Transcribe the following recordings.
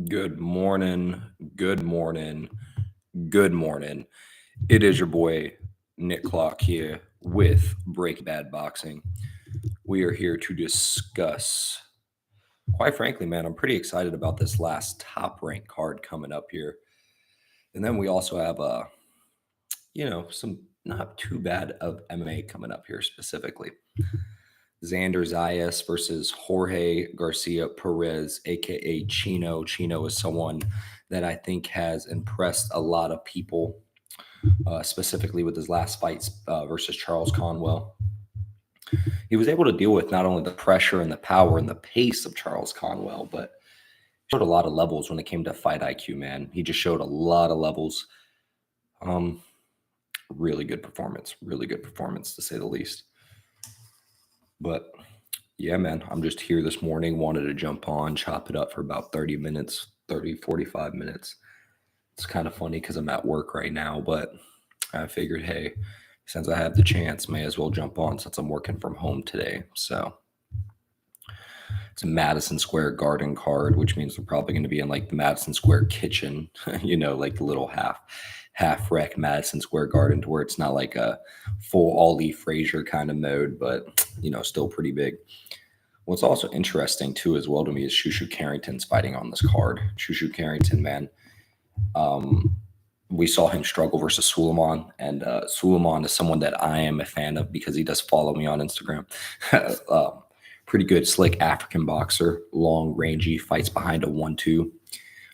Good morning. Good morning. Good morning. It is your boy Nick Clock here with Breaking Bad Boxing. We are here to discuss. Quite frankly, man, I'm pretty excited about this last top ranked card coming up here. And then we also have some not too bad of MMA coming up here specifically. Xander Zayas versus Jorge Garcia Perez, aka Chino. Chino is someone that I think has impressed a lot of people, specifically with his last fights versus Charles Conwell. He was able to deal with not only the pressure and the power and the pace of Charles Conwell, but showed a lot of levels when it came to fight IQ, man. He just showed a lot of levels. Really good performance to say the least. But yeah, man, I'm just here this morning, wanted to jump on, chop it up for about 30 minutes, 30, 45 minutes. It's kind of funny because I'm at work right now, but I figured, hey, since I have the chance, may as well jump on since I'm working from home today. So it's a Madison Square Garden card, which means we're probably going to be in like the Madison Square kitchen, like the little half wreck Madison Square Garden, to where it's not like a full Ollie Frazier kind of mode, but still pretty big. What's also interesting too as well to me is Shushu Carrington's fighting on this card. Shushu Carrington, man, we saw him struggle versus Suleiman, and Suleiman is someone that I am a fan of because he does follow me on Instagram. Pretty good, slick African boxer, long, rangy, fights behind a 1-2.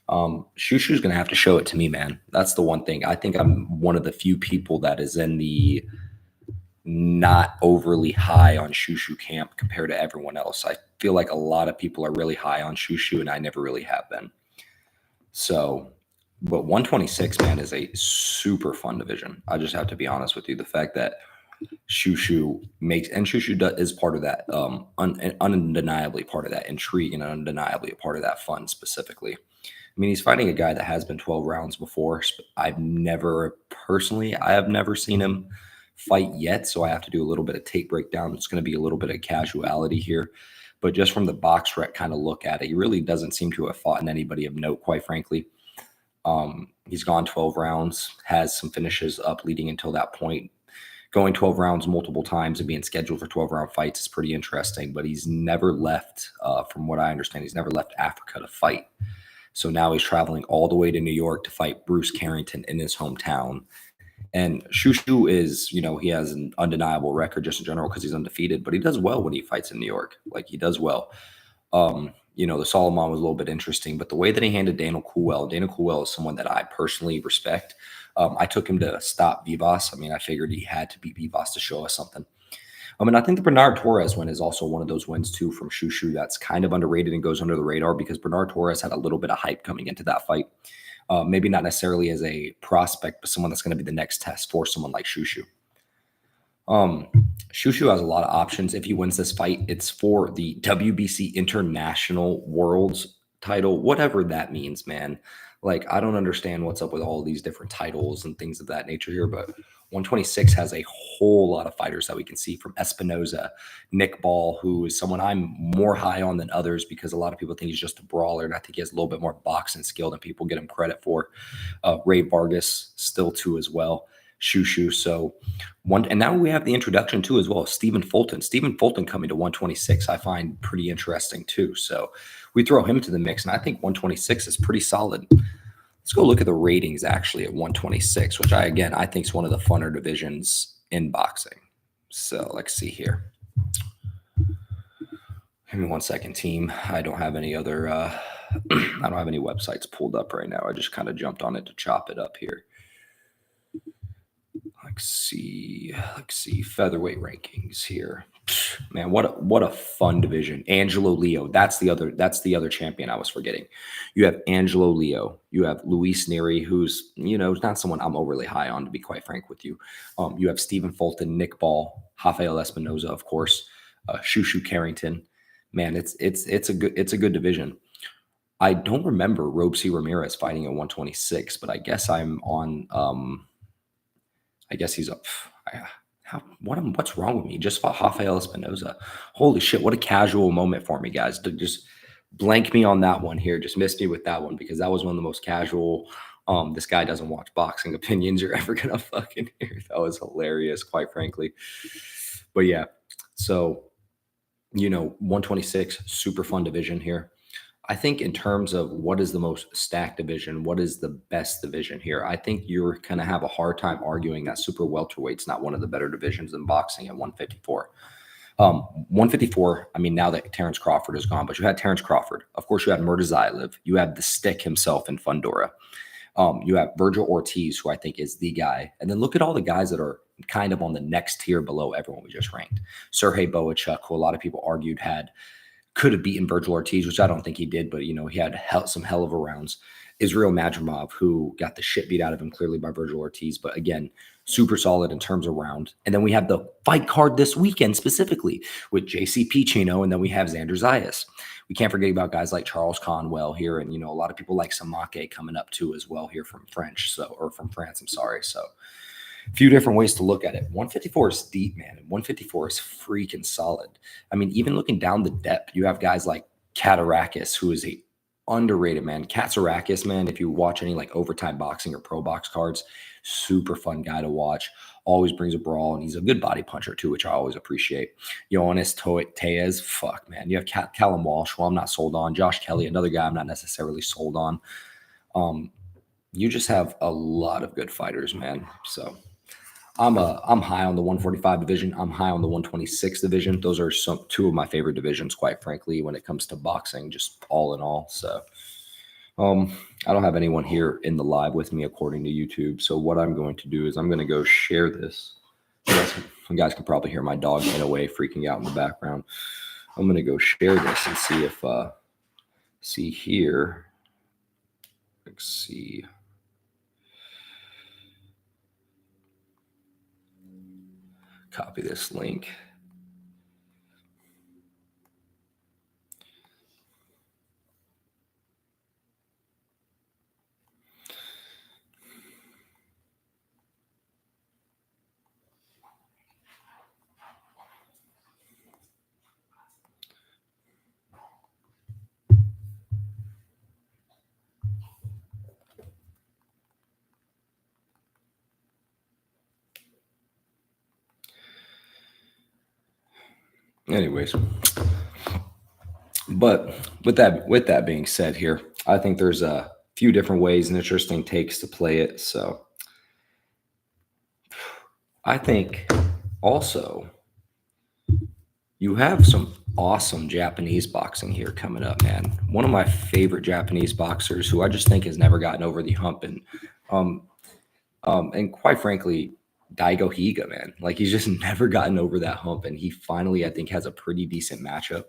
Shushu's going to have to show it to me, man. That's the one thing. I think I'm one of the few people that is in the not overly high on Shushu camp compared to everyone else. I feel like a lot of people are really high on Shushu, and I never really have been. So, but 126, man, is a super fun division. I just have to be honest with you. The fact that Shushu is part of that, undeniably part of that intrigue and undeniably a part of that fun specifically. I mean, he's fighting a guy that has been 12 rounds before. I have never seen him fight yet, so I have to do a little bit of tape breakdown. It's going to be a little bit of casuality here, but just from the box rec kind of look at it, he really doesn't seem to have fought in anybody of note, quite frankly. He's gone 12 rounds, has some finishes up leading until that point. Going 12 rounds multiple times and being scheduled for 12-round fights is pretty interesting, but he's never left, from what I understand, he's never left Africa to fight. So now he's traveling all the way to New York to fight Bruce Carrington in his hometown. And Shushu is, he has an undeniable record just in general because he's undefeated, but he does well when he fights in New York. Like, he does well. The Solomon was a little bit interesting, but the way that he handled Daniel Coolwell is someone that I personally respect. I took him to stop Vivas. I mean, I figured he had to beat Vivas to show us something. And I think the Bernard Torres win is also one of those wins too from Shushu that's kind of underrated and goes under the radar because Bernard Torres had a little bit of hype coming into that fight. Maybe not necessarily as a prospect, but someone that's going to be the next test for someone like Shushu. Shushu has a lot of options. If he wins this fight, it's for the WBC International Worlds title, whatever that means, man. Like, I don't understand what's up with all these different titles and things of that nature here, but 126 has a whole lot of fighters that we can see, from Espinoza, Nick Ball, who is someone I'm more high on than others because a lot of people think he's just a brawler, and I think he has a little bit more boxing skill than people get him credit for. Ray Vargas still too as well. Shushu. So and now we have the introduction too as well, Stephen Fulton. Stephen Fulton coming to 126 I find pretty interesting too. So we throw him to the mix, and I think 126 is pretty solid. Let's go look at the ratings actually at 126, which I think is one of the funner divisions in boxing. So let's see here. Give me 1 second, team. I don't have any other I don't have any websites pulled up right now. I just kind of jumped on it to chop it up here. Let's see featherweight rankings here. Man, what a fun division. Angelo Leo, that's the other champion I was forgetting. You have Angelo Leo, you have Luis Neri, who's not someone I'm overly high on, to be quite frank with you. You have Stephen Fulton, Nick Ball, Rafael Espinoza, of course, Shushu Carrington. Man, it's a good division. I don't remember Robesy Ramirez fighting at 126, but I guess I'm on. I guess he's up. What's wrong with me? Just fought Rafael Espinoza. Holy shit, what a casual moment for me, guys. To just Blank me on that one here. Just miss me with that one because that was one of the most casual. This guy doesn't watch boxing opinions you're ever gonna fucking hear. That was hilarious, quite frankly. But yeah, so 126, super fun division here. I think in terms of what is the most stacked division, what is the best division here, I think you're going to have a hard time arguing that super welterweight's not one of the better divisions in boxing at 154. 154, I mean, now that Terrence Crawford is gone, but you had Terrence Crawford. Of course, you had Murtazayev. You have the stick himself in Fundora. You have Virgil Ortiz, who I think is the guy. And then look at all the guys that are kind of on the next tier below everyone we just ranked. Sergey Boachuk, who a lot of people argued could have beaten Virgil Ortiz, which I don't think he did, but, he had some hell of a rounds. Israel Madrimov, who got the shit beat out of him clearly by Virgil Ortiz, but again, super solid in terms of round. And then we have the fight card this weekend specifically with JCP Chino, and then we have Xander Zayas. We can't forget about guys like Charles Conwell here, and a lot of people like Samake coming up too as well here from France. I'm sorry. So a few different ways to look at it. 154 is deep, man, and 154 is freaking solid. I mean, even looking down the depth, you have guys like Katarakis, who is a underrated, man. Katsarakis, man, if you watch any like Overtime Boxing or Pro Box cards, super fun guy to watch. Always brings a brawl, and he's a good body puncher too, which I always appreciate. Ioannis Tejas, fuck, man. You have Callum Walsh, who I'm not sold on. Josh Kelly, another guy I'm not necessarily sold on. You just have a lot of good fighters, man. So I'm high on the 145 division. I'm high on the 126 division. Those are two of my favorite divisions, quite frankly, when it comes to boxing, just all in all. So I don't have anyone here in the live with me according to YouTube. So what I'm going to do is I'm going to go share this. You guys can probably hear my dog in a way freaking out in the background. I'm going to go share this and see if see here. Let's see. Copy this link. Anyways, but with that being said here, I think there's a few different ways and interesting takes to play it. So I think also you have some awesome Japanese boxing here coming up, man. One of my favorite Japanese boxers who I just think has never gotten over the hump, and quite frankly, Daigo Higa, man. Like, he's just never gotten over that hump, and he finally, I think, has a pretty decent matchup.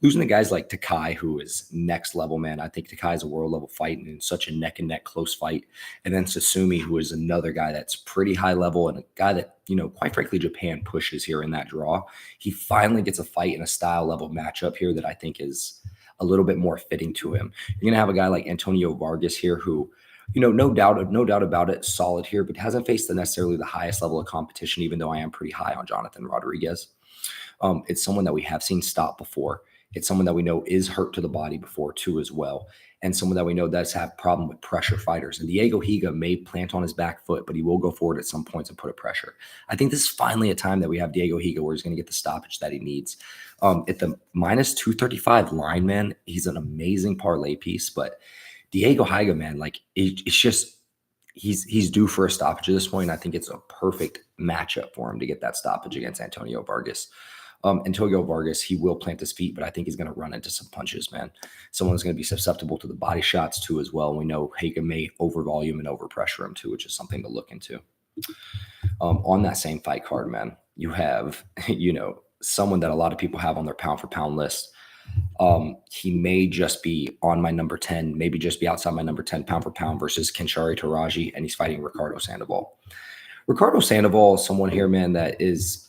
Losing to guys like Takai, who is next level, man. I think Takai is a world level fight and in such a neck and neck close fight. And then Sasumi, who is another guy that's pretty high level and a guy that, quite frankly, Japan pushes here in that draw. He finally gets a fight in a style level matchup here that I think is a little bit more fitting to him. You're going to have a guy like Antonio Vargas here who, no doubt about it, solid here, but hasn't faced necessarily the highest level of competition, even though I am pretty high on Jonathan Rodriguez. It's someone that we have seen stop before. It's someone that we know is hurt to the body before too as well. And someone that we know does have problem with pressure fighters. And Diego Higa may plant on his back foot, but he will go forward at some points and put a pressure. I think this is finally a time that we have Diego Higa where he's going to get the stoppage that he needs. At the minus 235 line, man, he's an amazing parlay piece. But Diego Higa, man, like it's just he's due for a stoppage at this point. I think it's a perfect matchup for him to get that stoppage against Antonio Vargas. Antonio Vargas, he will plant his feet, but I think he's going to run into some punches, man. Someone's going to be susceptible to the body shots too as well. And we know Higa may over volume and over pressure him too, which is something to look into. On that same fight card, man, you have, someone that a lot of people have on their pound for pound list. He may just be on my number 10, maybe just be outside my number 10 pound for pound versus Kenshari Taraji, and he's fighting Ricardo Sandoval. Ricardo Sandoval is someone here, man, that is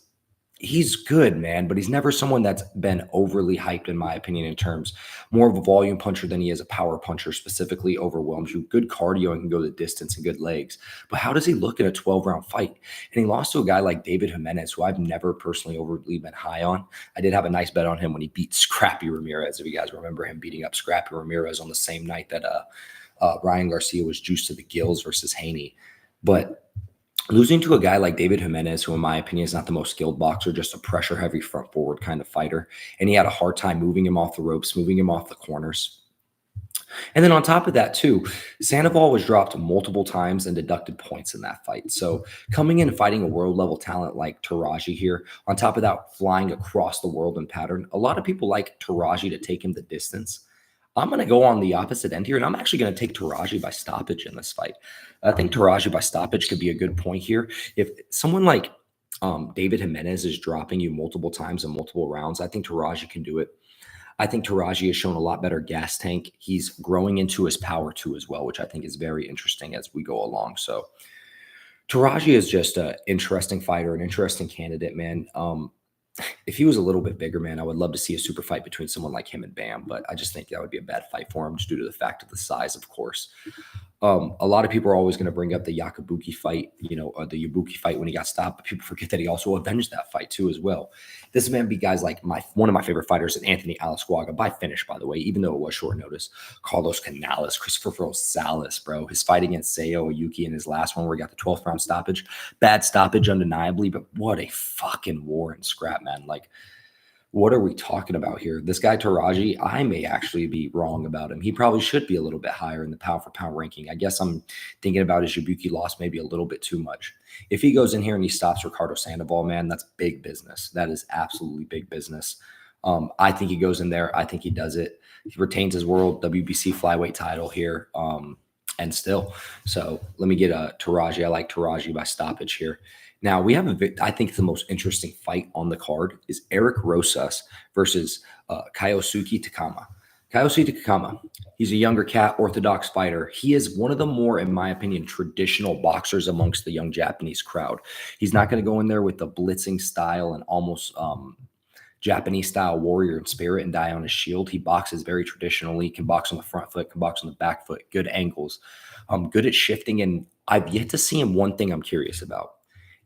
He's good, man, but he's never someone that's been overly hyped, in my opinion, in terms more of a volume puncher than he is a power puncher, specifically overwhelms you. Good cardio and can go the distance and good legs. But how does he look in a 12-round fight? And he lost to a guy like David Jimenez, who I've never personally overly been high on. I did have a nice bet on him when he beat Scrappy Ramirez, if you guys remember him beating up Scrappy Ramirez on the same night that Ryan Garcia was juiced to the gills versus Haney. But losing to a guy like David Jimenez, who in my opinion is not the most skilled boxer, just a pressure heavy front forward kind of fighter. And he had a hard time moving him off the ropes, moving him off the corners. And then on top of that, too, Sandoval was dropped multiple times and deducted points in that fight. So coming in and fighting a world level talent like Taraji here, on top of that, flying across the world in pattern, a lot of people like Taraji to take him the distance. I'm going to go on the opposite end here, and I'm actually going to take Taraji by stoppage in this fight. I think Taraji by stoppage could be a good point here. If someone like David Jimenez is dropping you multiple times in multiple rounds, I think Taraji can do it. I think Taraji has shown a lot better gas tank. He's growing into his power too as well, which I think is very interesting as we go along. So Taraji is just an interesting fighter, an interesting candidate, man. If he was a little bit bigger, man, I would love to see a super fight between someone like him and Bam, but I just think that would be a bad fight for him just due to the fact of the size, of course. A lot of people are always going to bring up the Yakabuki fight, the Yabuki fight when he got stopped, but people forget that he also avenged that fight too as well. This man beat guys like one of my favorite fighters is Anthony Alasquaga by finish, by the way, even though it was short notice. Carlos Canales, Christopher Rosales, bro. His fight against Seo Yuki in his last one where he got the 12th round stoppage. Bad stoppage, undeniably, but what a fucking war and scrap, man. Like, what are we talking about here? This guy Taraji, I may actually be wrong about him. He probably should be a little bit higher in the pound for pound ranking. I guess I'm thinking about his Ibuki loss maybe a little bit too much. If he goes in here and he stops Ricardo Sandoval, man, that's big business. That is absolutely big business. I think he goes in there. I think he does it. He retains his world WBC flyweight title here. And still, so let me get a Taraji. I like Taraji by stoppage here. Now, we have I think the most interesting fight on the card is Eric Rosas versus Kyosuke Takama. Kyosuke Takama, he's a younger cat, orthodox fighter. He is one of the more, in my opinion, traditional boxers amongst the young Japanese crowd. He's not going to go in there with the blitzing style and almost Japanese style warrior and spirit and die on his shield. He boxes very traditionally, can box on the front foot, can box on the back foot, good angles, good at shifting. And I've yet to see him. One thing I'm curious about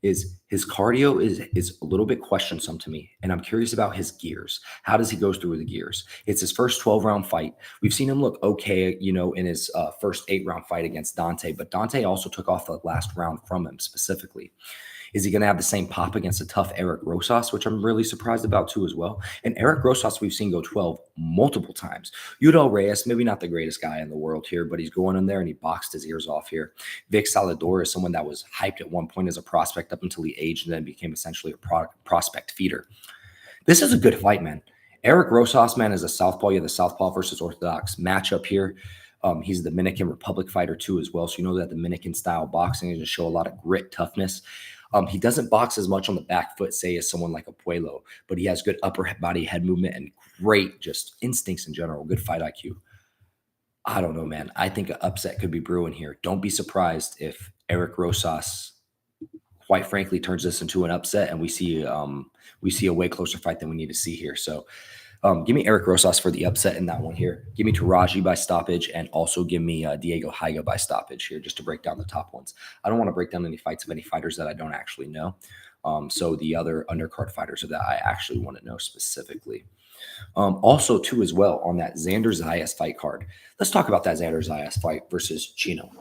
is his cardio is a little bit questionable to me. And I'm curious about his gears. How does he go through the gears? It's his first 12-round fight. We've seen him look okay, in his first 8-round fight against Dante, but Dante also took off the last round from him specifically. Is he going to have the same pop against a tough Eric Rosas, which I'm really surprised about too as well? And Eric Rosas, we've seen go 12 multiple times. Udal Reyes, maybe not the greatest guy in the world here, but he's going in there and he boxed his ears off here. Vic Salador is someone that was hyped at one point as a prospect up until he aged and then became essentially a prospect feeder. This is a good fight, man. Eric Rosas, man, is a southpaw. You have the southpaw versus orthodox matchup here. He's a Dominican Republic fighter too as well. So you know that Dominican style boxing is going to show a lot of grit, toughness. He doesn't box as much on the back foot, say, as someone like a Puello, but he has good upper body head movement and great just instincts in general, good fight IQ. I don't know, man. I think an upset could be brewing here. Don't be surprised if Eric Rosas, quite frankly, turns this into an upset and we see a way closer fight than we need to see here. So give me Eric Rosas for the upset in that one here. Give me Taraji by stoppage and also give me Diego Higa by stoppage here just to break down the top ones. I don't want to break down any fights of any fighters that I don't actually know. So the other undercard fighters of that I actually want to know specifically. Also, too, as well, on that Xander Zayas fight card. Let's talk about that Xander Zayas fight versus Chino.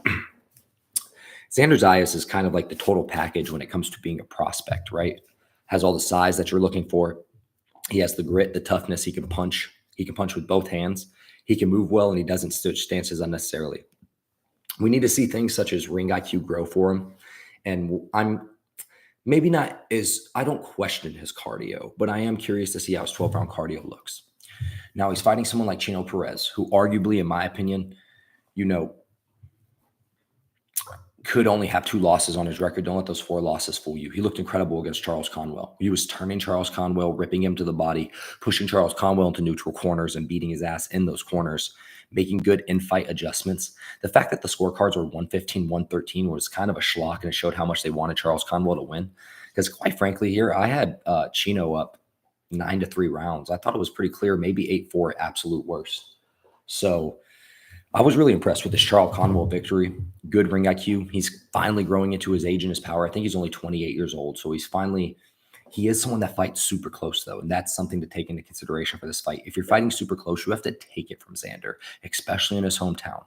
Xander Zayas is kind of like the total package when it comes to being a prospect, right? Has all the size that you're looking for. He has the grit, the toughness. He can punch. He can punch with both hands. He can move well, and he doesn't switch stances unnecessarily. We need to see things such as ring IQ grow for him. And I'm maybe not I don't question his cardio, but I am curious to see how his 12-round cardio looks. Now, he's fighting someone like Chino Perez, who arguably, in my opinion, could only have 2 losses on his record. Don't let those 4 losses fool you. He looked incredible against Charles Conwell. He was turning Charles Conwell, ripping him to the body, pushing Charles Conwell into neutral corners and beating his ass in those corners, making good in-fight adjustments. The fact that the scorecards were 115, 113 was kind of a schlock, and it showed how much they wanted Charles Conwell to win. Because quite frankly, here I had Chino up 9-3 rounds. I thought it was pretty clear, maybe 8-4 at absolute worst. So I was really impressed with this Charles Conwell victory. Good ring IQ. He's finally growing into his age and his power. I think he's only 28 years old. So he is someone that fights super close, though. And that's something to take into consideration for this fight. If you're fighting super close, you have to take it from Xander, especially in his hometown.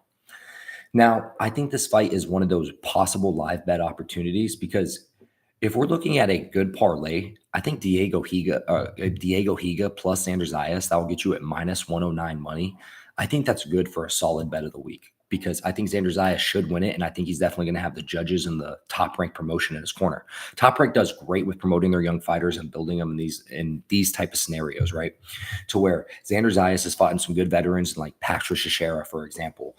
Now, I think this fight is one of those possible live bet opportunities because if we're looking at a good parlay, I think Diego Higa plus Xander Zayas, that will get you at minus 109 money. I think that's good for a solid bet of the week because I think Xander Zayas should win it, and I think he's definitely going to have the judges and the Top Rank promotion in his corner. Top Rank does great with promoting their young fighters and building them in these type of scenarios, right? To where Xander Zayas has fought in some good veterans like Patrick Teixeira, for example.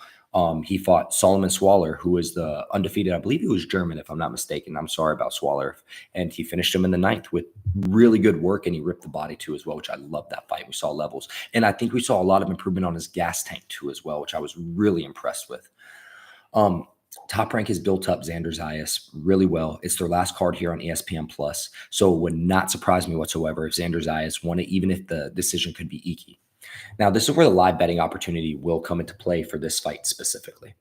He fought Solomon Swaller, who was the undefeated. I believe he was German, if I'm not mistaken. I'm sorry about Swaller. And he finished him in the 9th with really good work, and he ripped the body too as well, which I love that fight. We saw levels. And I think we saw a lot of improvement on his gas tank too as well, which I was really impressed with. Top Rank has built up Xander Zayas really well. It's their last card here on ESPN Plus. So it would not surprise me whatsoever if Xander Zayas won it, even if the decision could be icky. Now, this is where the live betting opportunity will come into play for this fight specifically.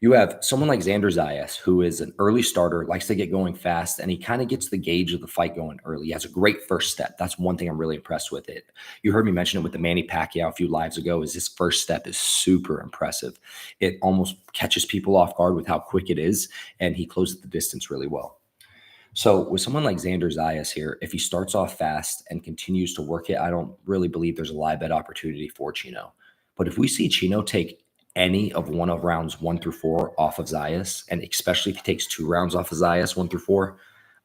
You have someone like Xander Zayas, who is an early starter, likes to get going fast, and he kind of gets the gauge of the fight going early. He has a great first step. That's one thing I'm really impressed with it. You heard me mention it with the Manny Pacquiao a few lives ago, is his first step is super impressive. It almost catches people off guard with how quick it is, and he closes the distance really well. So with someone like Xander Zayas here, if he starts off fast and continues to work it, I don't really believe there's a live bet opportunity for Chino. But if we see Chino take any of one of rounds 1 through 4 off of Zayas, and especially if he takes 2 rounds off of Zayas 1 through 4,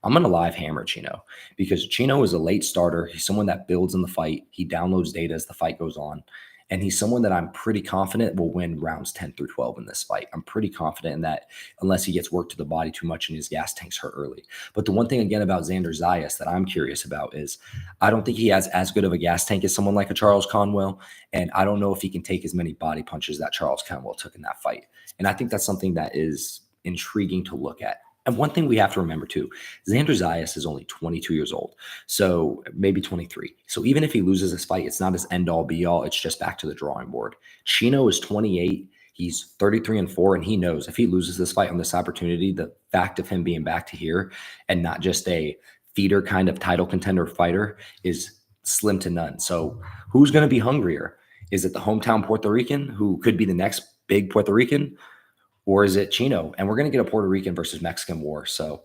I'm going to live hammer Chino because Chino is a late starter. He's someone that builds in the fight. He downloads data as the fight goes on. And he's someone that I'm pretty confident will win rounds 10 through 12 in this fight. I'm pretty confident in that unless he gets worked to the body too much and his gas tanks hurt early. But the one thing, again, about Xander Zayas that I'm curious about is I don't think he has as good of a gas tank as someone like a Charles Conwell. And I don't know if he can take as many body punches that Charles Conwell took in that fight. And I think that's something that is intriguing to look at. And one thing we have to remember too, Xander Zayas is only 22 years old, so maybe 23. So even if he loses this fight, it's not his end all be all. It's just back to the drawing board. Chino is 28. He's 33-4, and he knows if he loses this fight on this opportunity, the fact of him being back to here and not just a feeder kind of title contender fighter is slim to none. So who's going to be hungrier? Is it the hometown Puerto Rican who could be the next big Puerto Rican? Or is it Chino? And we're going to get a Puerto Rican versus Mexican war. So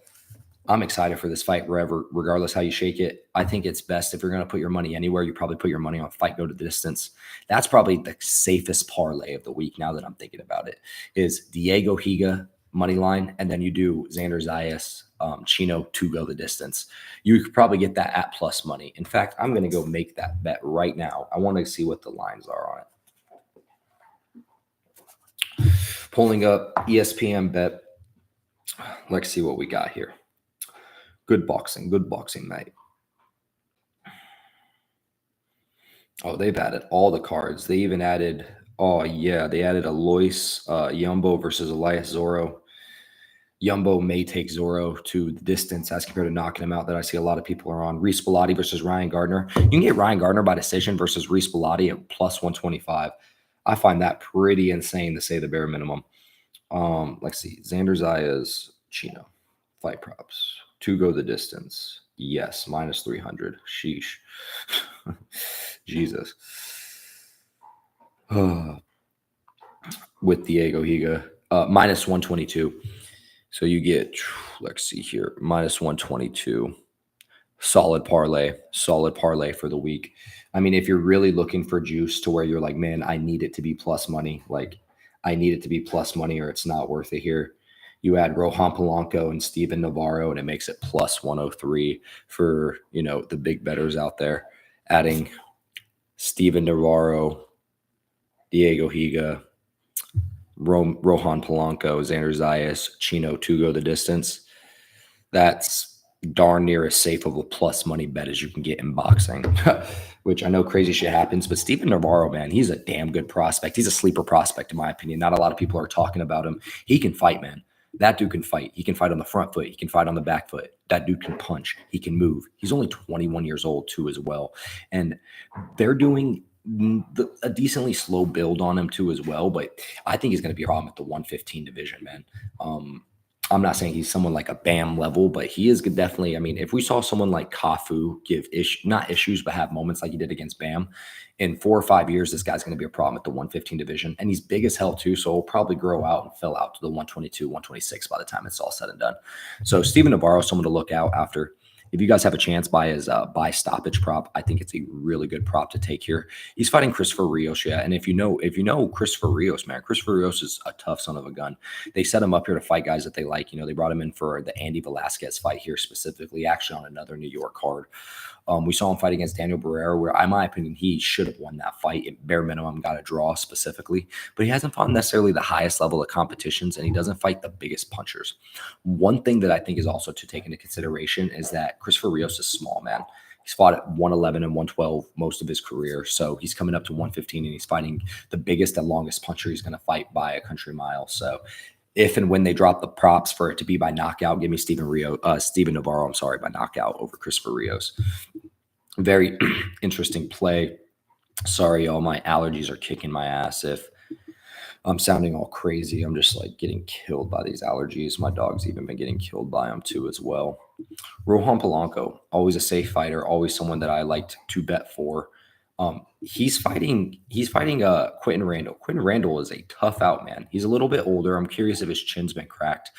I'm excited for this fight regardless how you shake it. I think it's best if you're going to put your money anywhere, you probably put your money on fight go to the distance. That's probably the safest parlay of the week now that I'm thinking about it, is Diego Higa money line, and then you do Xander Zayas, Chino to go the distance. You could probably get that at plus money. In fact, I'm going to go make that bet right now. I want to see what the lines are on it. Pulling up ESPN bet. Let's see what we got here. Good boxing, mate. Oh, they've added all the cards. They even added, they added Alois Yumbo versus Elias Zorro. Yumbo may take Zorro to the distance as compared to knocking him out that I see a lot of people are on. Reese Bellotti versus Ryan Gardner. You can get Ryan Gardner by decision versus Reese Bellotti at plus 125. I find that pretty insane to say the bare minimum. Let's see. Xander Zayas, Chino. Fight props. To go the distance. Yes, minus 300. Sheesh. Jesus. With Diego Higa. Minus 122. So you get, let's see here, minus 122. Solid parlay for the week. I mean, if you're really looking for juice to where you're like, man, I need it to be plus money, or it's not worth it here. You add Rohan Polanco and Steven Navarro, and it makes it plus 103 for, the big bettors out there. Adding Steven Navarro, Diego Higa, Rohan Polanco, Xander Zayas, Chino to go the distance. That's darn near as safe of a plus money bet as you can get in boxing, which I know crazy shit happens, but Steven Navarro, man, he's a damn good prospect. He's a sleeper prospect, in my opinion. Not a lot of people are talking about him. He can fight, man. That dude can fight. He can fight on the front foot. He can fight on the back foot. That dude can punch. He can move. He's only 21 years old too as well. And they're doing a decently slow build on him too as well. But I think he's going to be a problem at the 115 division, man. I'm not saying he's someone like a Bam level, but he is definitely, I mean, if we saw someone like Kafu give not issues, but have moments like he did against Bam, in 4 or 5 years, this guy's going to be a problem at the 115 division. And he's big as hell too, so he'll probably grow out and fill out to the 122, 126 by the time it's all said and done. So Steven Navarro, someone to look out after. If you guys have a chance, buy his buy stoppage prop. I think it's a really good prop to take here. He's fighting Christopher Rios, yeah. And if you know Christopher Rios, man, Christopher Rios is a tough son of a gun. They set him up here to fight guys that they like. They brought him in for the Andy Velasquez fight here specifically, actually on another New York card. We saw him fight against Daniel Barrera, where, in my opinion, he should have won that fight. At bare minimum, got a draw specifically. But he hasn't fought necessarily the highest level of competitions, and he doesn't fight the biggest punchers. One thing that I think is also to take into consideration is that Christopher Rios is small, man. He's fought at 111 and 112 most of his career. So he's coming up to 115, and he's fighting the biggest and longest puncher he's going to fight by a country mile. So if and when they drop the props for it to be by knockout, give me Steven Navarro, by knockout over Christopher Rios. Very interesting play. Sorry, all my allergies are kicking my ass. If I'm sounding all crazy, I'm just like getting killed by these allergies. My dog's even been getting killed by them too as well. Rohan Polanco, always a safe fighter, always someone that I liked to bet for. He's fighting Quentin Randall. Quentin Randall is a tough out, man. He's a little bit older. I'm curious if his chin's been cracked,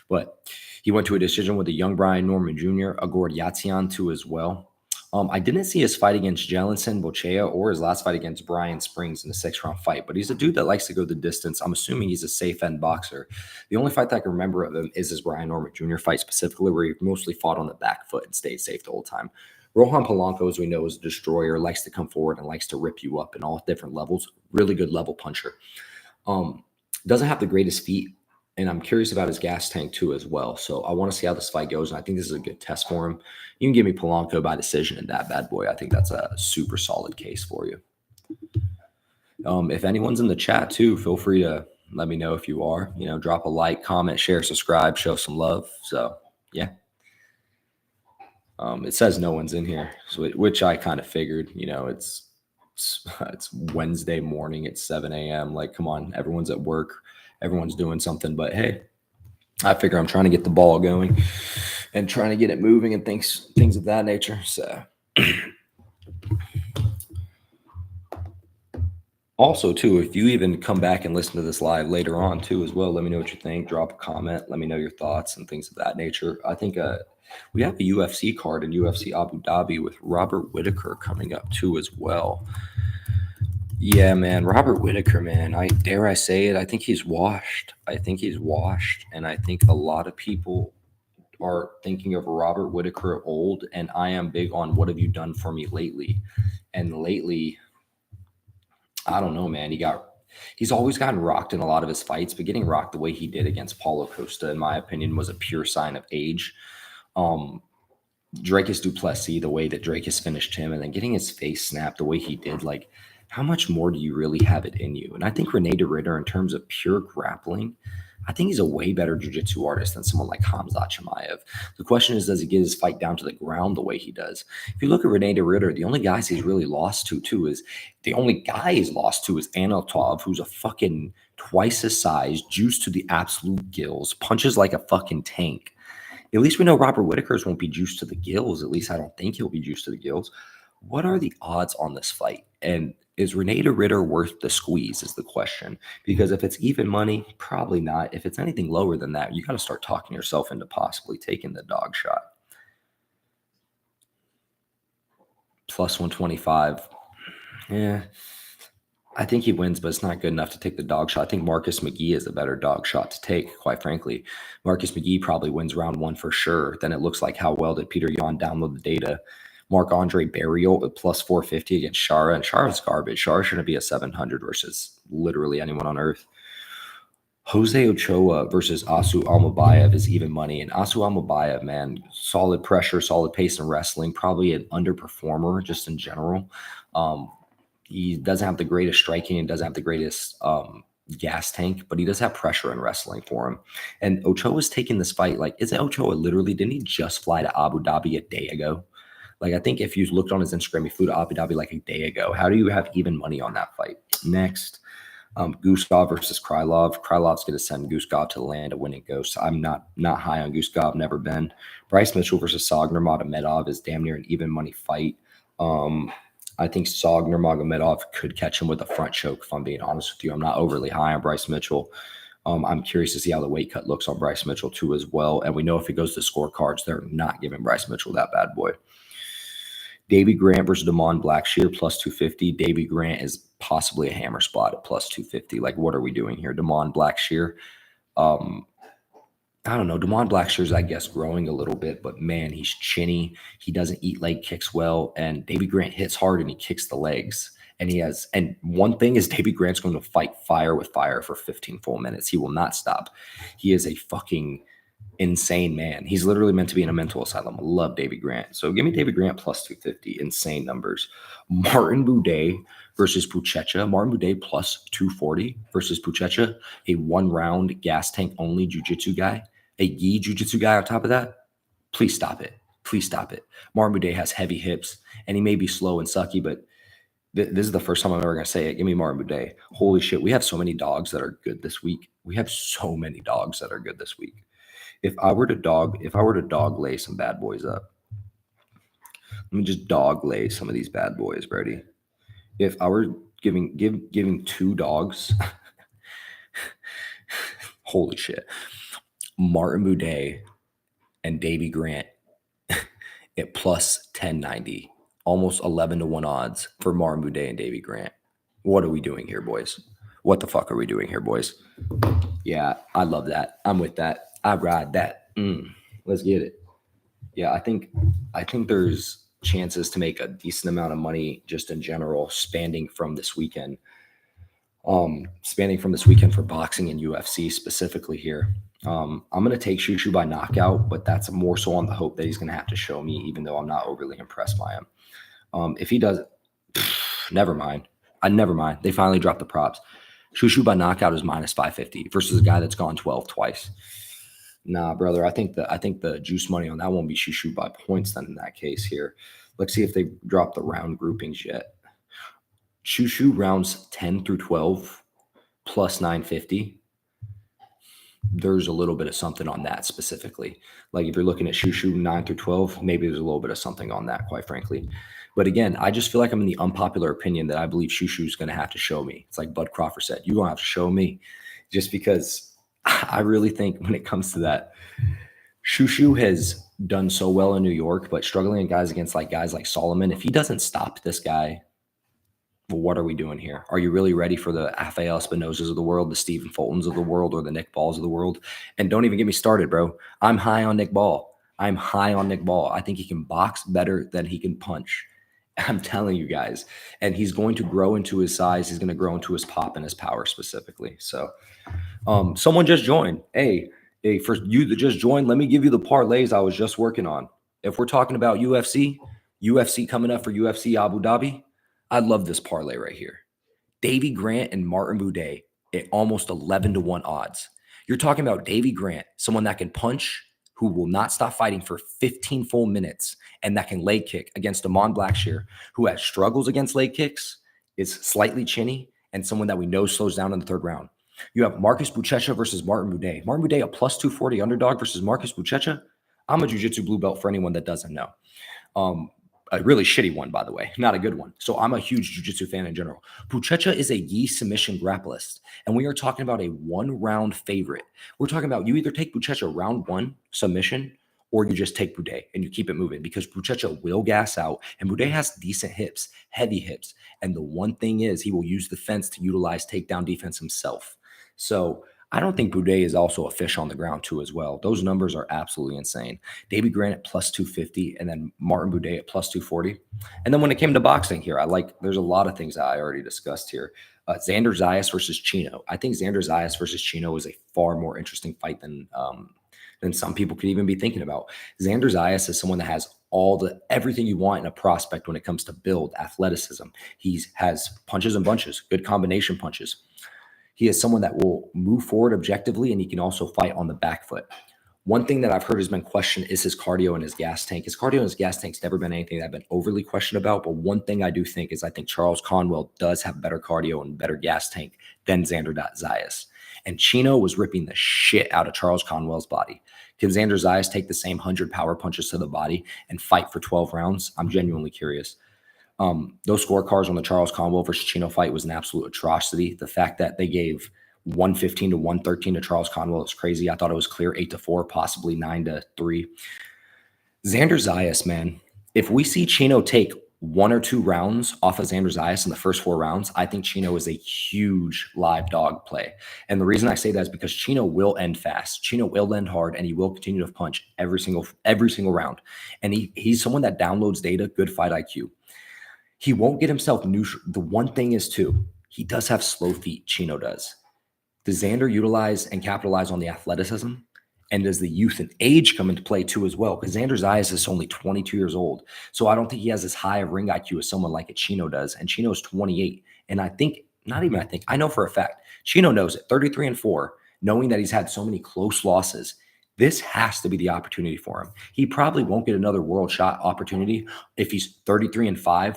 but he went to a decision with a young Brian Norman Jr., Agord Yatsian too as well. I didn't see his fight against Jelinson Bochea or his last fight against Brian Springs in the 6-round fight, but he's a dude that likes to go the distance. I'm assuming he's a safe end boxer. The only fight that I can remember of him is his Brian Norman Jr. fight specifically, where he mostly fought on the back foot and stayed safe the whole time. Rohan Polanco, as we know, is a destroyer, likes to come forward and likes to rip you up in all different levels. Really good level puncher. Doesn't have the greatest feet, and I'm curious about his gas tank too as well. So I want to see how this fight goes, and I think this is a good test for him. You can give me Polanco by decision in that bad boy. I think that's a super solid case for you. If anyone's in the chat too, feel free to let me know if you are. Drop a like, comment, share, subscribe, show some love. So yeah. It says no one's in here, which I kind of figured. It's Wednesday morning at 7 a.m. Like, come on, everyone's at work, everyone's doing something. But hey, I figure I'm trying to get the ball going and trying to get it moving and things of that nature. So also, too, if you even come back and listen to this live later on, too, as well, let me know what you think. Drop a comment. Let me know your thoughts and things of that nature. I think we have a UFC card in UFC Abu Dhabi with Robert Whittaker coming up, too, as well. Yeah, man, Robert Whittaker, man, dare I say it, I think he's washed. And I think a lot of people are thinking of Robert Whittaker old, and I am big on what have you done for me lately. And lately, I don't know, man. He's always gotten rocked in a lot of his fights, but getting rocked the way he did against Paulo Costa, in my opinion, was a pure sign of age. Dracus du Plessis, the way that Dracus finished him, and then getting his face snapped the way he did, like, how much more do you really have it in you? And I think Rene de Ridder, in terms of pure grappling, I think he's a way better jiu-jitsu artist than someone like Khamzat Chimaev. The question is, does he get his fight down to the ground the way he does? If you look at Rene de Ridder, the only guys he's really lost to, too, is Anatov, who's a fucking twice his size, juiced to the absolute gills, punches like a fucking tank. At least we know Robert Whittaker's won't be juiced to the gills. At least I don't think he'll be juiced to the gills. What are the odds on this fight? And is Rene de Ridder worth the squeeze is the question. Because if it's even money, probably not. If it's anything lower than that, you got to start talking yourself into possibly taking the dog shot. Plus 125. Yeah, I think he wins, but it's not good enough to take the dog shot. I think Marcus McGee is a better dog shot to take, quite frankly. Marcus McGee probably wins round one for sure. Then it looks like how well did Peter Yan download the data. Marc-Andre Barrios at plus 450 against Shara, and Shara's garbage. Shara shouldn't be a 700 versus literally anyone on earth. Jose Ochoa versus Asu Almabayev is even money. And Asu Almabayev, man, solid pressure, solid pace in wrestling, probably an underperformer just in general. He doesn't have the greatest striking and doesn't have the greatest gas tank, but he does have pressure in wrestling for him. And Ochoa's taking this fight. Like, is it Ochoa literally, didn't he just fly to Abu Dhabi a day ago? Like, I think if you looked on his Instagram, he flew to Abu Dhabi like a day ago. How do you have even money on that fight? Next, Gustav versus Krylov. Krylov's going to send Gustav to the land of winning ghosts. I'm not high on Gustav, never been. Bryce Mitchell versus Sagner Magomedov is damn near an even money fight. I think Sagner Magomedov could catch him with a front choke, if I'm being honest with you. I'm not overly high on Bryce Mitchell. I'm curious to see how the weight cut looks on Bryce Mitchell too as well. And we know if it goes to scorecards, they're not giving Bryce Mitchell that bad boy. Davy Grant versus Damon Blackshear plus 250. Davy Grant is possibly a hammer spot at plus 250. Like, what are we doing here? Damon Blackshear. I don't know. Damon Blackshear's, I guess, growing a little bit, but man, he's chinny. He doesn't eat leg kicks well. And Davy Grant hits hard and he kicks the legs. And one thing is Davy Grant's going to fight fire with fire for 15 full minutes. He will not stop. He is a fucking insane man. He's literally meant to be in a mental asylum. I love Davy Grant. So give me Davy Grant plus 250. Insane numbers. Martin Buday versus Puchecha. Martin Buday plus 240 versus Puchecha. A one-round gas tank only jiu-jitsu guy. A gi jiu-jitsu guy on top of that. Please stop it. Please stop it. Martin Buday has heavy hips, and he may be slow and sucky, but this is the first time I'm ever going to say it. Give me Martin Buday. Holy shit. We have so many dogs that are good this week. We have so many dogs that are good this week. If I were to dog lay some bad boys up, let me just dog lay some of these bad boys. Ready? If I were giving two dogs, holy shit, Martin Buday and Davy Grant at plus 1090, almost 11-1 odds for Martin Buday and Davy Grant. What are we doing here, boys? What the fuck are we doing here, boys? Yeah, I love that. I'm with that. I ride that. Let's get it. Yeah, I think there's chances to make a decent amount of money just in general, spanning from this weekend for boxing and UFC specifically here. I'm going to take Shushu by knockout, but that's more so on the hope that he's going to have to show me, even though I'm not overly impressed by him. If he does, never mind. Never mind. They finally dropped the props. Shushu by knockout is minus 550 versus a guy that's gone 12 twice. Nah, brother. I think the juice money on that won't be Shushu by points then in that case here. Let's see if they drop the round groupings yet. Shushu rounds 10 through 12 plus 950. There's a little bit of something on that specifically. Like if you're looking at Shushu 9 through 12, maybe there's a little bit of something on that, quite frankly. But again, I just feel like I'm in the unpopular opinion that I believe Shushu is going to have to show me. It's like Bud Crawford said, you're going to have to show me, just because I really think when it comes to that, Shushu has done so well in New York, but struggling against guys like Solomon. If he doesn't stop this guy, well, what are we doing here? Are you really ready for the Rafael Espinosas of the world, the Stephen Fultons of the world, or the Nick Balls of the world? And don't even get me started, bro. I'm high on Nick Ball. I think he can box better than he can punch. I'm telling you guys. And he's going to grow into his size. He's going to grow into his pop and his power specifically. So someone just joined. Hey, for you that just joined, let me give you the parlays I was just working on. If we're talking about UFC coming up for UFC Abu Dhabi, I love this parlay right here. Davy Grant and Martin Buday at almost 11-1 odds. You're talking about Davy Grant, someone that can punch, who will not stop fighting for 15 full minutes, and that can leg kick, against Damon Blackshear, who has struggles against leg kicks, is slightly chinny, and someone that we know slows down in the third round. You have Marcus Buchecha versus Martin Buday. Martin Buday, a plus 240 underdog versus Marcus Buchecha. I'm a jiu-jitsu blue belt for anyone that doesn't know. A really shitty one, by the way, not a good one. So I'm a huge jiu-jitsu fan in general. Buchecha is a gi submission grapplist, and we are talking about a one-round favorite. We're talking about you either take Buchecha round one submission, or you just take Buday and you keep it moving, because Buchecha will gas out, and Buday has decent hips, heavy hips. And the one thing is he will use the fence to utilize takedown defense himself. So I don't think Buday is also a fish on the ground too as well. Those numbers are absolutely insane. Davy Grant at plus 250, and then Martin Buday at plus 240. And then when it came to boxing here, there's a lot of things that I already discussed here. Xander Zayas versus Chino. I think Xander Zayas versus Chino is a far more interesting fight than some people could even be thinking about. Xander Zayas is someone that has everything you want in a prospect when it comes to build, athleticism. He has punches and bunches, good combination punches. He is someone that will move forward objectively, and he can also fight on the back foot. One thing that I've heard has been questioned is his cardio and his gas tank. His cardio and his gas tank's never been anything that I've been overly questioned about. But one thing I do think is I think Charles Conwell does have better cardio and better gas tank than Xander Zayas. And Chino was ripping the shit out of Charles Conwell's body. Can Xander Zayas take the same 100 power punches to the body and fight for 12 rounds? I'm genuinely curious. Those scorecards on the Charles Conwell versus Chino fight was an absolute atrocity. The fact that they gave 115 to 113 to Charles Conwell is crazy. I thought it was clear 8-4, possibly 9-3. Xander Zayas, man, if we see Chino take 1 or 2 rounds off of Xander Zayas in the first 4 rounds, I think Chino is a huge live dog play. And the reason I say that is because Chino will end fast. Chino will end hard, and he will continue to punch every single round. And he's someone that downloads data, good fight IQ. He won't get himself neutral. The one thing is, too, he does have slow feet. Chino does. Does Xander utilize and capitalize on the athleticism? And does the youth and age come into play too as well? Because Xander Zayas is only 22 years old. So I don't think he has as high of ring IQ as someone like a Chino does. And Chino's 28. And I know for a fact, Chino knows it, 33-4, knowing that he's had so many close losses. This has to be the opportunity for him. He probably won't get another world shot opportunity if he's 33-5.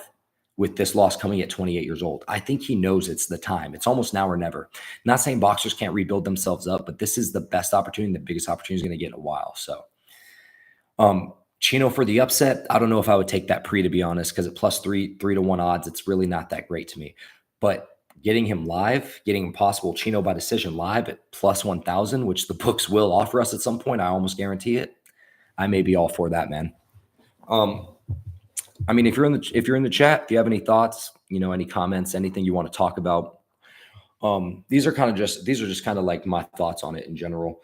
With this loss coming at 28 years old. I think he knows it's the time. It's almost now or never. Not saying boxers can't rebuild themselves up, but this is the best opportunity, the biggest opportunity he's going to get in a while. So Chino for the upset, I don't know if I would take that to be honest, because at plus 3-1 odds, it's really not that great to me. But getting him live, getting possible Chino by decision live at plus 1,000, which the books will offer us at some point, I almost guarantee it. I may be all for that, man. I mean, if you're in the chat, if you have any thoughts, any comments, anything you want to talk about, these are just kind of like my thoughts on it in general.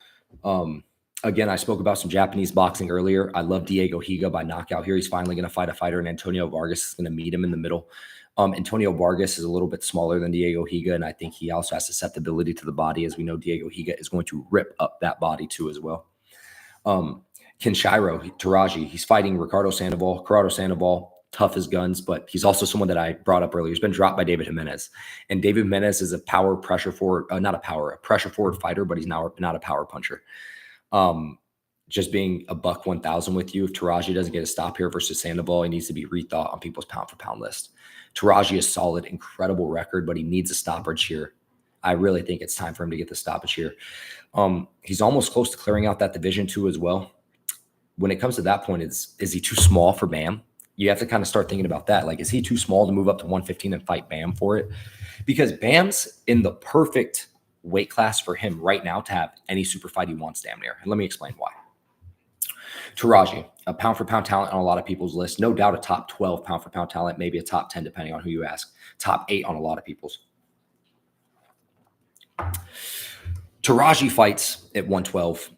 Again, I spoke about some Japanese boxing earlier. I love Diego Higa by knockout here. He's finally going to fight a fighter, and Antonio Vargas is going to meet him in the middle. Antonio Vargas is a little bit smaller than Diego Higa, and I think he also has susceptibility to the body. As we know, Diego Higa is going to rip up that body too as well. Kenshiro Taraji, he's fighting Ricardo Sandoval. Ricardo Sandoval, tough as guns, but he's also someone that I brought up earlier. He's been dropped by David Jimenez. And David Jimenez is a pressure forward fighter, but he's not a power puncher. Just being a buck 1,000 with you, if Taraji doesn't get a stop here versus Sandoval, he needs to be rethought on people's pound-for-pound list. Taraji is solid, incredible record, but he needs a stoppage here. I really think it's time for him to get the stoppage here. He's almost close to clearing out that division too as well. When it comes to that point, is he too small for Bam? You have to kind of start thinking about that. Like, is he too small to move up to 115 and fight Bam for it? Because Bam's in the perfect weight class for him right now to have any super fight he wants damn near. And let me explain why. Taraji, a pound-for-pound talent on a lot of people's list. No doubt a top 12 pound-for-pound talent, maybe a top 10 depending on who you ask. Top 8 on a lot of people's. Taraji fights at 112,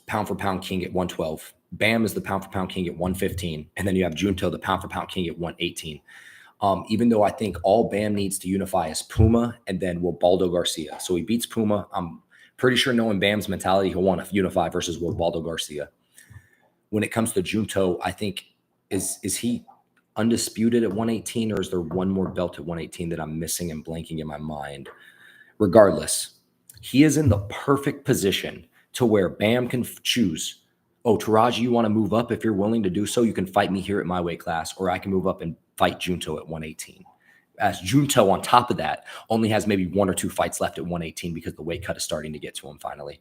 pound-for-pound king at 112. Bam is the pound-for-pound king at 115. And then you have Junto, the pound-for-pound king at 118. Even though I think all Bam needs to unify is Puma and then Wilbaldo Garcia. So he beats Puma. I'm pretty sure knowing Bam's mentality, he'll want to unify versus Wilbaldo Garcia. When it comes to Junto, I think, is he undisputed at 118, or is there one more belt at 118 that I'm missing and blanking in my mind? Regardless, he is in the perfect position to where Bam can choose, oh, Taraji, you want to move up? If you're willing to do so, you can fight me here at my weight class, or I can move up and fight Junto at 118. As Junto, on top of that, only has maybe 1 or 2 fights left at 118 because the weight cut is starting to get to him finally.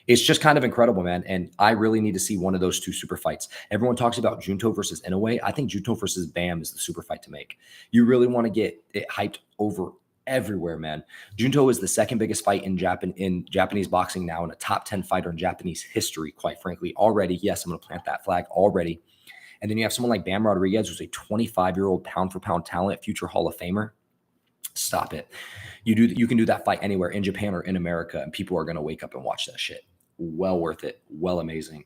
It's just kind of incredible, man. And I really need to see one of those 2 super fights. Everyone talks about Junto versus Inoue. I think Junto versus Bam is the super fight to make. You really want to get it hyped over everywhere, man. Junto is the second biggest fight in Japanese boxing now, and a top 10 fighter in Japanese history, quite frankly, already. Yes, I'm going to plant that flag already. And then you have someone like Bam Rodriguez, who's a 25-year-old pound-for-pound talent, future Hall of Famer. Stop it. You can do that fight anywhere in Japan or in America, and people are going to wake up and watch that shit. Well worth it. Well amazing.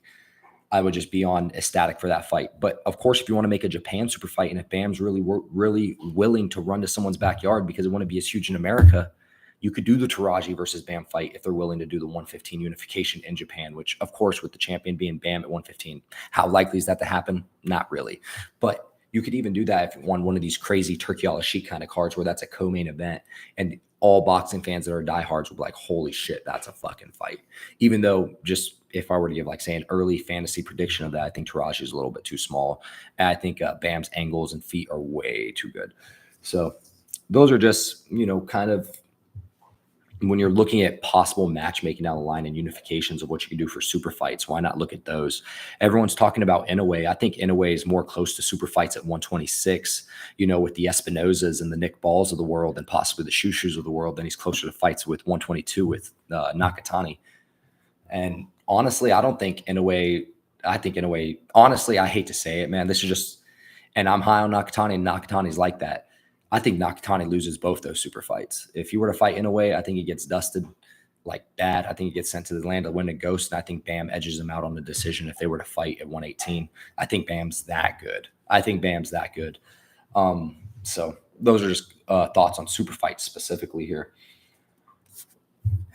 I would just be on ecstatic for that fight. But of course, if you want to make a Japan super fight, and if Bam's really willing to run to someone's backyard because it wouldn't be as huge in America, you could do the Taraji versus Bam fight if they're willing to do the 115 unification in Japan, which, of course, with the champion being Bam at 115, how likely is that to happen? Not really. But you could even do that if you won one of these crazy Turkey al Sheikh kind of cards where that's a co-main event. And all boxing fans that are diehards will be like, holy shit, that's a fucking fight. Even though, just if I were to give, like, say, an early fantasy prediction of that, I think Taraji is a little bit too small. And I think Bam's angles and feet are way too good. So those are just, kind of, when you're looking at possible matchmaking down the line and unifications of what you can do for super fights, why not look at those? Everyone's talking about Inoue. I think Inoue is more close to super fights at 126, with the Espinosas and the Nick Balls of the world and possibly the Shushu of the world. Then he's closer to fights with 122 with Nakatani. And honestly, I don't think Inoue, honestly, I hate to say it, man. This is just, and I'm high on Nakatani, and Nakatani's like that. I think Nakatani loses both those super fights. If you were to fight Inoue, I think he gets dusted like bad. I think he gets sent to the land of wind and ghost, and I think Bam edges him out on the decision if they were to fight at 118. I think Bam's that good. So those are just thoughts on super fights specifically here.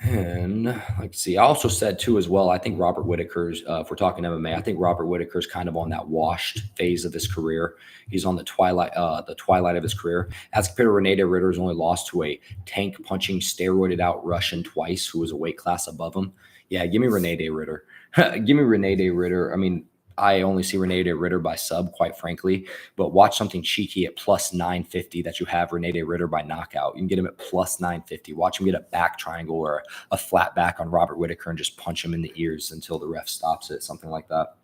And let's see. I also said too as well, I think Robert Whitaker's, if we're talking MMA, I think Robert Whitaker's kind of on that washed phase of his career. He's on the twilight of his career. As compared to Rene De Ritter's only lost to a tank punching, steroided out Russian twice, who was a weight class above him. Yeah, give me Rene De Ritter. Give me Rene De Ritter. I mean, I only see Rene De Ritter by sub, quite frankly, but watch something cheeky at plus 950 that you have Rene De Ritter by knockout. You can get him at plus 950. Watch him get a back triangle or a flat back on Robert Whitaker and just punch him in the ears until the ref stops it, something like that.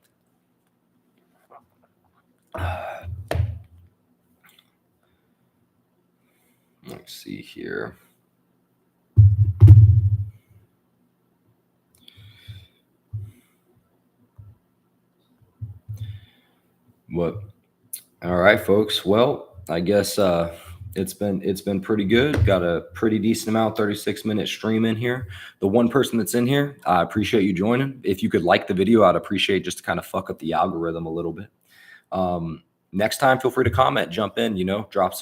Let's see here. What? All right, folks. Well, I guess it's been pretty good. Got a pretty decent amount, 36-minute stream in here. The one person that's in here, I appreciate you joining. If you could like the video, I'd appreciate just to kind of fuck up the algorithm a little bit. Next time, feel free to comment, jump in, drop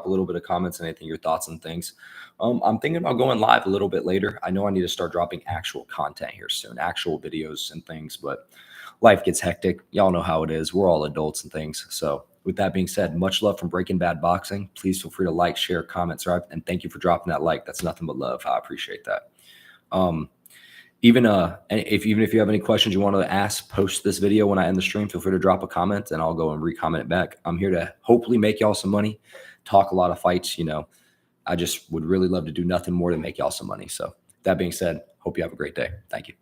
a little bit of comments and anything, your thoughts and things. I'm thinking about going live a little bit later. I know I need to start dropping actual content here soon, actual videos and things, but life gets hectic. Y'all know how it is. We're all adults and things. So with that being said, much love from Breaking Bad Boxing. Please feel free to like, share, comment, subscribe, and thank you for dropping that like. That's nothing but love. I appreciate that. Even if you have any questions you want to ask, post this video when I end the stream, feel free to drop a comment and I'll go and re-comment it back. I'm here to hopefully make y'all some money, talk a lot of fights. I just would really love to do nothing more than make y'all some money. So that being said, hope you have a great day. Thank you.